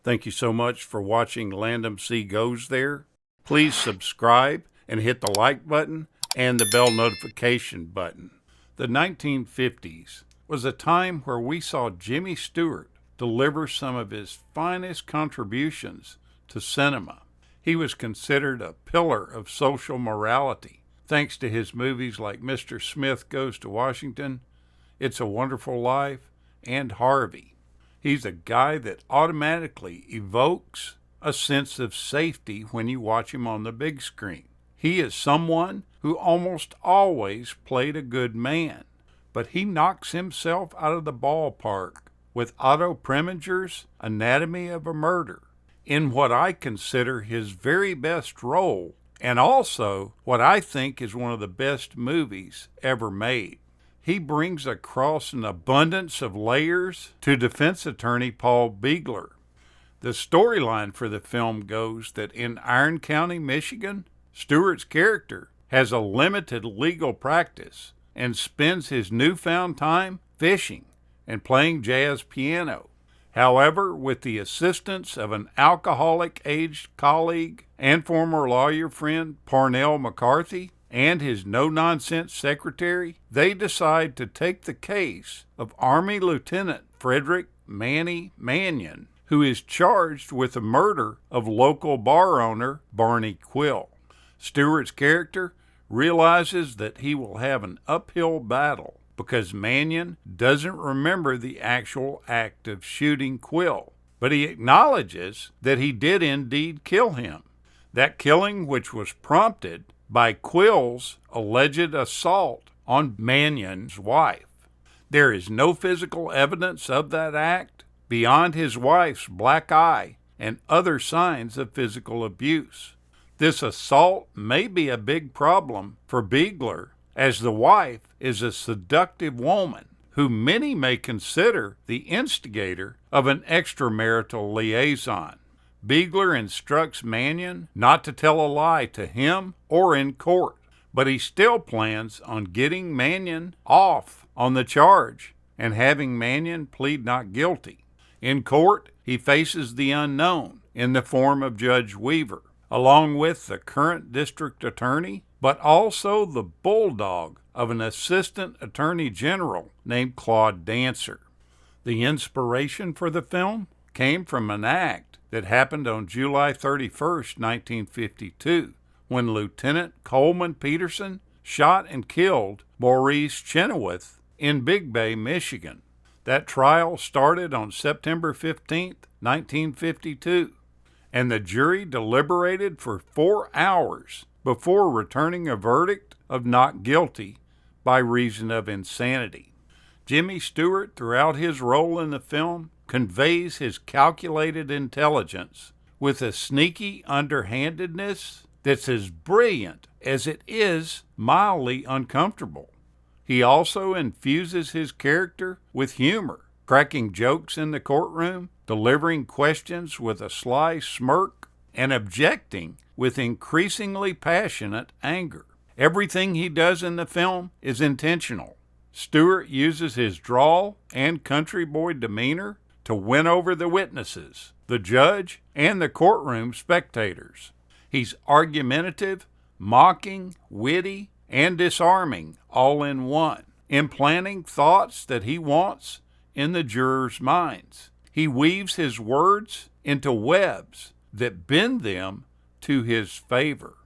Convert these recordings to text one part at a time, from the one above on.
Thank you so much for watching Landumc Goes There. Please subscribe and hit the like button and the bell notification button. The 1950s was a time where we saw Jimmy Stewart deliver some of his finest contributions to cinema. He was considered a pillar of social morality, thanks to his movies like Mr. Smith Goes to Washington, It's a Wonderful Life, and Harvey. He's a guy that automatically evokes a sense of safety when you watch him on the big screen. He is someone who almost always played a good man, but he knocks himself out of the ballpark with Otto Preminger's Anatomy of a Murder, in what I consider his very best role, and also what I think is one of the best movies ever made. He brings across an abundance of layers to defense attorney Paul Beegler. The storyline for the film goes that in Iron County, Michigan, Stewart's character has a limited legal practice and spends his newfound time fishing and playing jazz piano. However, with the assistance of an alcoholic-aged colleague and former lawyer friend Parnell McCarthy, and his no-nonsense secretary, they decide to take the case of Army Lieutenant Frederick Manny Mannion, who is charged with the murder of local bar owner Barney Quill. Stewart's character realizes that he will have an uphill battle because Mannion doesn't remember the actual act of shooting Quill, but he acknowledges that he did indeed kill him. That killing which was prompted by Quill's alleged assault on Mannion's wife. There is no physical evidence of that act beyond his wife's black eye and other signs of physical abuse. This assault may be a big problem for Beegler, as the wife is a seductive woman who many may consider the instigator of an extramarital liaison. Beegler instructs Mannion not to tell a lie to him or in court, but he still plans on getting Mannion off on the charge and having Mannion plead not guilty. In court, he faces the unknown in the form of Judge Weaver, along with the current district attorney, but also the bulldog of an assistant attorney general named Claude Dancer. The inspiration for the film came from an act that happened on July 31st, 1952, when Lieutenant Coleman Peterson shot and killed Maurice Chenoweth in Big Bay, Michigan. That trial started on September 15th, 1952, and the jury deliberated for 4 hours before returning a verdict of not guilty by reason of insanity. Jimmy Stewart, throughout his role in the film, conveys his calculated intelligence with a sneaky underhandedness that's as brilliant as it is mildly uncomfortable. He also infuses his character with humor, cracking jokes in the courtroom, delivering questions with a sly smirk, and objecting with increasingly passionate anger. Everything he does in the film is intentional. Stewart uses his drawl and country boy demeanor to win over the witnesses, the judge, and the courtroom spectators. He's argumentative, mocking, witty, and disarming all in one, implanting thoughts that he wants in the jurors' minds. He weaves his words into webs that bend them to his favor.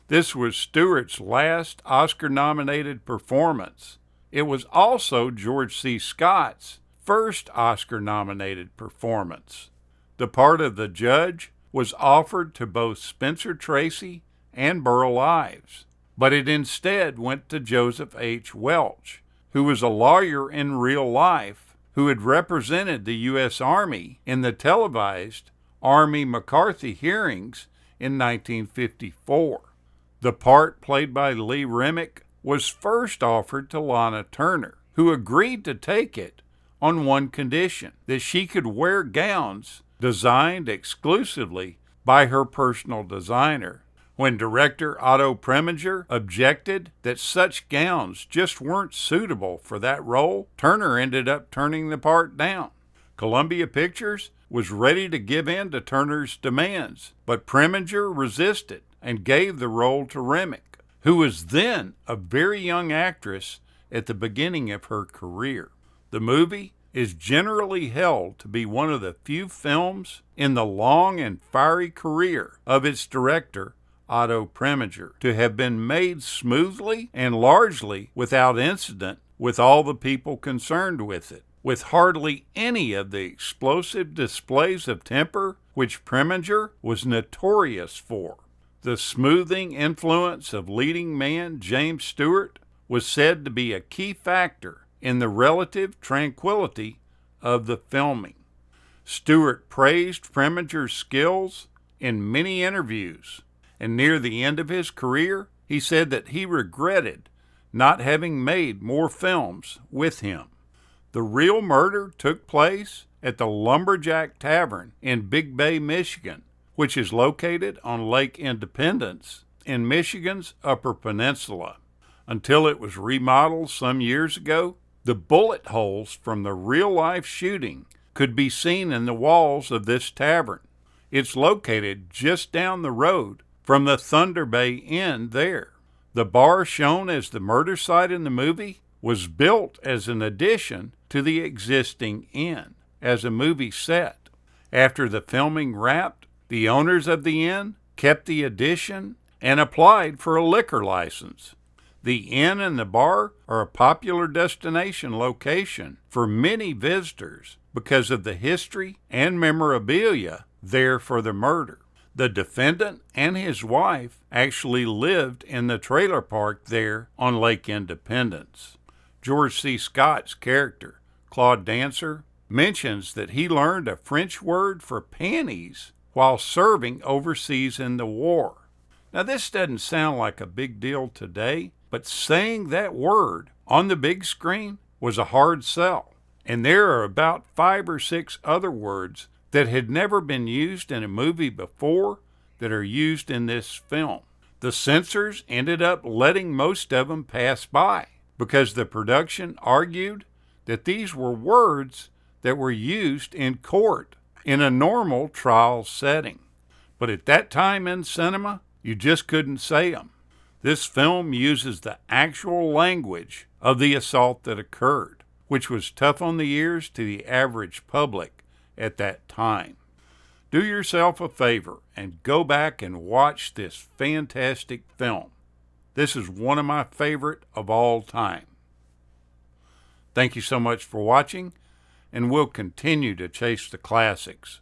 This was Stewart's last Oscar-nominated performance. It was also George C. Scott's first Oscar-nominated performance. The part of the judge was offered to both Spencer Tracy and Burl Ives, but it instead went to Joseph H. Welch, who was a lawyer in real life who had represented the U.S. Army in the televised Army McCarthy hearings in 1954. The part played by Lee Remick was first offered to Lana Turner, who agreed to take it on one condition, that she could wear gowns designed exclusively by her personal designer. When director Otto Preminger objected that such gowns just weren't suitable for that role, Turner ended up turning the part down. Columbia Pictures was ready to give in to Turner's demands, but Preminger resisted and gave the role to Remick, who was then a very young actress at the beginning of her career. The movie is generally held to be one of the few films in the long and fiery career of its director, Otto Preminger, to have been made smoothly and largely without incident with all the people concerned with it, with hardly any of the explosive displays of temper which Preminger was notorious for. The smoothing influence of leading man James Stewart was said to be a key factor in the relative tranquility of the filming. Stewart praised Preminger's skills in many interviews, and near the end of his career, he said that he regretted not having made more films with him. The real murder took place at the Lumberjack Tavern in Big Bay, Michigan, which is located on Lake Independence in Michigan's Upper Peninsula. Until it was remodeled some years ago, the bullet holes from the real-life shooting could be seen in the walls of this tavern. It's located just down the road from the Thunder Bay Inn there. The bar shown as the murder site in the movie was built as an addition to the existing inn as a movie set. After the filming wrapped, the owners of the inn kept the addition and applied for a liquor license. The inn and the bar are a popular destination location for many visitors because of the history and memorabilia there for the murder. The defendant and his wife actually lived in the trailer park there on Lake Independence. George C. Scott's character, Claude Dancer, mentions that he learned a French word for panties while serving overseas in the war. Now, this doesn't sound like a big deal today, but saying that word on the big screen was a hard sell. And there are about 5 or 6 other words that had never been used in a movie before that are used in this film. The censors ended up letting most of them pass by because the production argued that these were words that were used in court in a normal trial setting. But at that time in cinema, you just couldn't say them. This film uses the actual language of the assault that occurred, which was tough on the ears to the average public at that time. Do yourself a favor and go back and watch this fantastic film. This is one of my favorite of all time. Thank you so much for watching, and we'll continue to chase the classics.